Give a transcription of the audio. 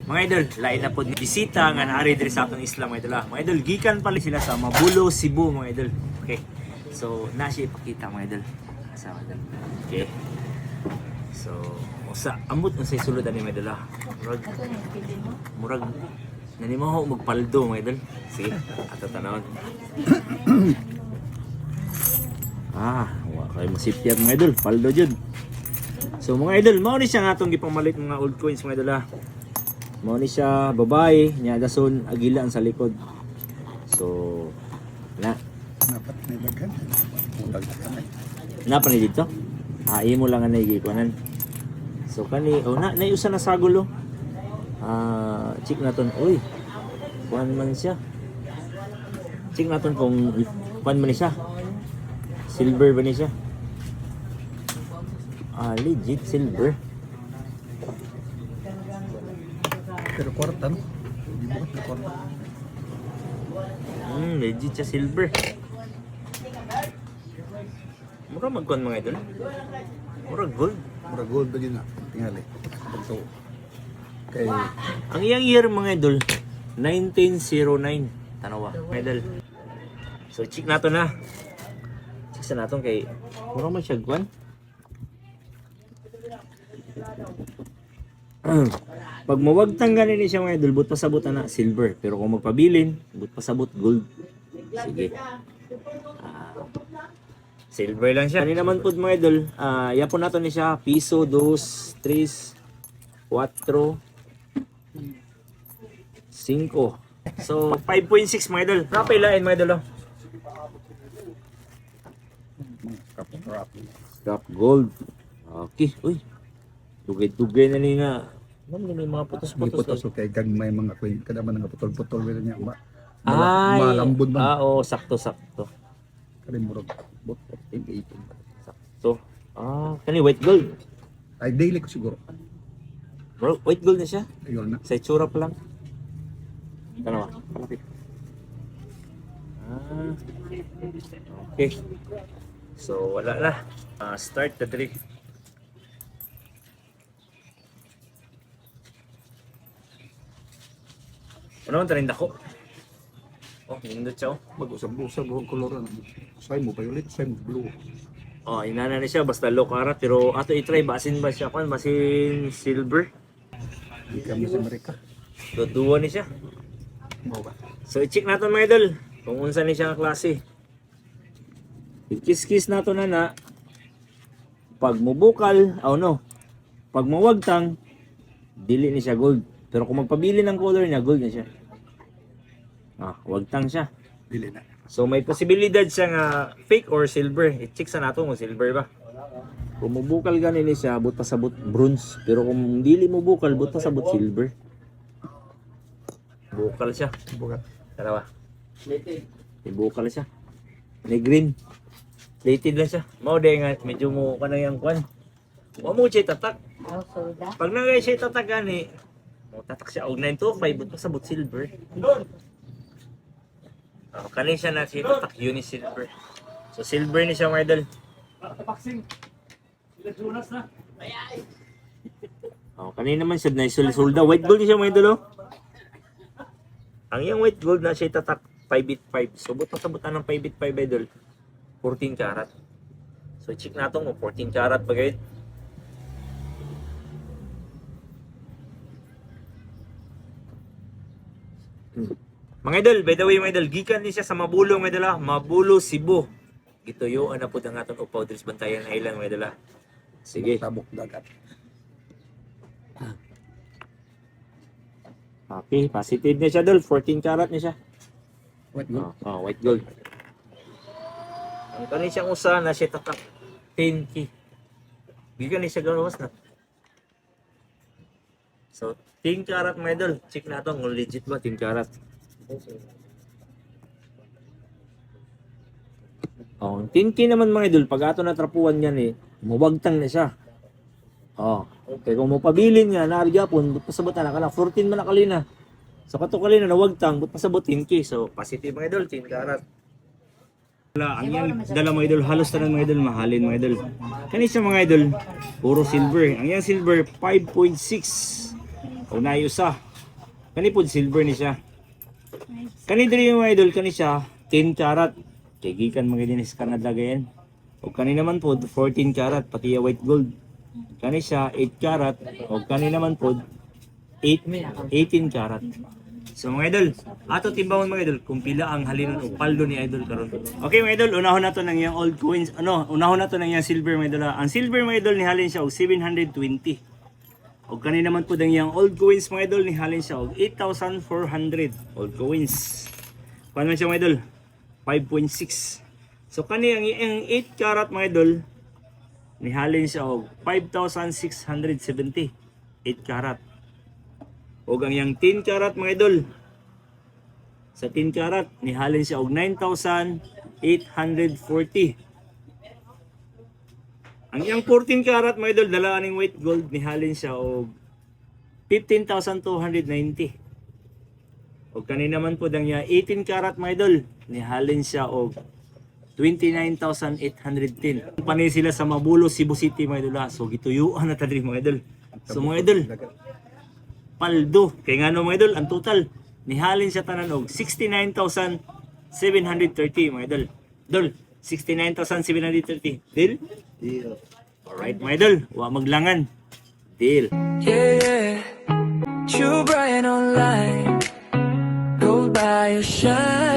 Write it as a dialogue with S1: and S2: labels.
S1: Mga idol, lain na po ni bisita nga naari diri sa atong isla mga idol. Mga idol, gikan pala sila sa Mabulo, Cebu mga idol. Okay. So, nasi ipakita mga idol. Sa mga idol. Okay. So, usa amot unsay sulod ani mga idol. Murag nanimaho magpaldo mga idol. Sige, ato tanawon. Wa kay masipyag mga idol, paldo jud. So mga idol, mao ni siya nga atong gipamalit mga old coins mga idol. Mao ni siya babae, nya dason agilaan sa likod. So na
S2: Dapat may daghan. Ulag na.
S1: napa ni dito? Imo lang nga naigikuanan. So kani naiusa na sagulo. Check naton. Uy. Kuan man siya. Check naton kung kuan man ni siya. Silver ba ni siya? Legit silver.
S2: Pero kwarta no? Hindi mo ka kwarta.
S1: Legit siya silver. Mura magkuhan mga idol. Mura gold.
S2: Mura gold ba na? Tingali. Pagto. Kay
S1: Ang iyang year mga idol, 1909. Tanawa, mga idol. So check nato na. Check sa naton kay mura man siya kuan. Pag mawagtang ganin siya mga idol, but pasabot na silver. Pero kung magpabilin, but pasabot gold. Sige. Silver lang siya. Ano naman po mga idol, yapon nato ni siya, piso, 2, 3, 4, 5. So, 5.6 mga idol. Napailain mga idol.
S2: kap.
S1: Scrap gold. Okay. Uy. Tugay-tugay na ni nga. May mga
S2: May
S1: putos-putos.
S2: putos kay kag may mga kuy kada man nga putol-putol wala niya.
S1: Ay.
S2: Malambod man.
S1: Oo, sakto-sakto.
S2: Kani murag bot 18.
S1: Sakto. Kani white gold.
S2: Ay daily ko siguro.
S1: Bro, white gold na siya.
S2: Ayun na.
S1: Sa itsura pa lang. Tanawa, palapit. Okay. So, wala na. Start the trick. Ano naman tarin dako? Nindot siya.
S2: Mag-usab-usab ang kolor na. Say mo violet, say mo blue.
S1: Inana na siya. Basta low karat. Pero ato i-try. Basin ba siya? Basin silver.
S2: Di kami sa Amerika.
S1: Tutuwa ni siya.
S2: Mo ba?
S1: So, i-check natin mga idol. Kung unsa ni siya ang klase. I-kiss-kiss nato na. Pag mubukal, pag mawagtang, dili ni siya gold. Pero kung magpabili ng color niya, gold na siya. Wagtang siya.
S2: Dili na.
S1: So may posibilidad siya nga fake or silver. I-check sa nato kung silver ba. Kung mubukal ganin ni siya, but pasabot bronze. Pero kung dili mubukal, but pasabot silver. Bukal siya.
S2: Bukat.
S1: Tara ba? Ibukal siya. May green. Plated lang siya. Mao day nga medyo mo kanang kwan. Mo siya tatak. Pag nagay siya tatak gani, mo tatak siya og 925 but pasabot silver. Kanin siya na siya tatak uni silver. So silver ni siya mga idol. Kanin naman siya na isulda. White gold ni siya mga idol. Ang yung white gold na siya tatak 585. So but pasabutan ng 585 idol. 14 karat. So check natin mo 14 karat pa guys. Mga idol, by the way mga idol, gikan ni siya sa Mabulo mga idol. Mabulo, Cebu. Gituyoan na po ang atong upaw diri sa Bantayan Island mga idol. Sige.
S2: Tabok dagat.
S1: Okay, positive niya siya dol. 14 karat niya siya.
S2: White gold.
S1: White gold. Ang kanin siyang usa na siya tatak 10K. Gikan ni siya gawas na. So, 10 karat mga idol. Check na ito kung legit ba 10 karat. 10K naman mga idol. Pag ato natrapuan yan mawagtang na siya. Okay, kung mapabilin nga, naarigapon, but pasabutan na ka lang. 14 man na kalina. So, kato kalina nawagtang, but pasabot 10K. So, positive mga idol, 10 karat. Ang yang dala mga idol, halos tanan mga idol, mahalin mga idol. Kani siya mga idol, puro silver. Ang yang silver 5.6. O nayusa. Kani po silver ni siya. Kani diri mga idol, kani siya 10 karat. Kay gikan mga dinis Canada gayan. O kani naman po 14 karat pati ya white gold. Kani siya 8 karat o kani naman po 18 karat. So mga idol, ato timbawon mga idol kung pila ang halinon o paldo ni idol karon. Okay mga idol, unahon nato nang yang old coins, unahon nato nang yang silver mga idol. Ang silver mga idol ni halin siya og 720. O kani naman po dang yang old coins mga idol ni halin siya og 8,400 old coins. Paano siya mga idol? 5.6. So kani ang 8 karat mga idol ni halin siya og 5,670 8 karat. O ang yang 10 karat mga idol. Sa 10 karat ni halin siya og 9,840. Ang yang 14 karat mga idol dala aning white gold ni halin siya og 15,290. O kanina naman po dang 18 karat mga idol ni halin siya og 29,810. Panay sila sa Mabulo, Cebu City mga idol. So gituyuan na ta diri mga idol. So mga idol, paldo kay ngano mga idol, ang total ni halin siya tanan og 69,730 mga idol. Dol, 69,730. Deal?
S2: Deal.
S1: Alright mga idol, wa maglangan. Deal.
S3: Yeah, True Brian online. Go by your shine.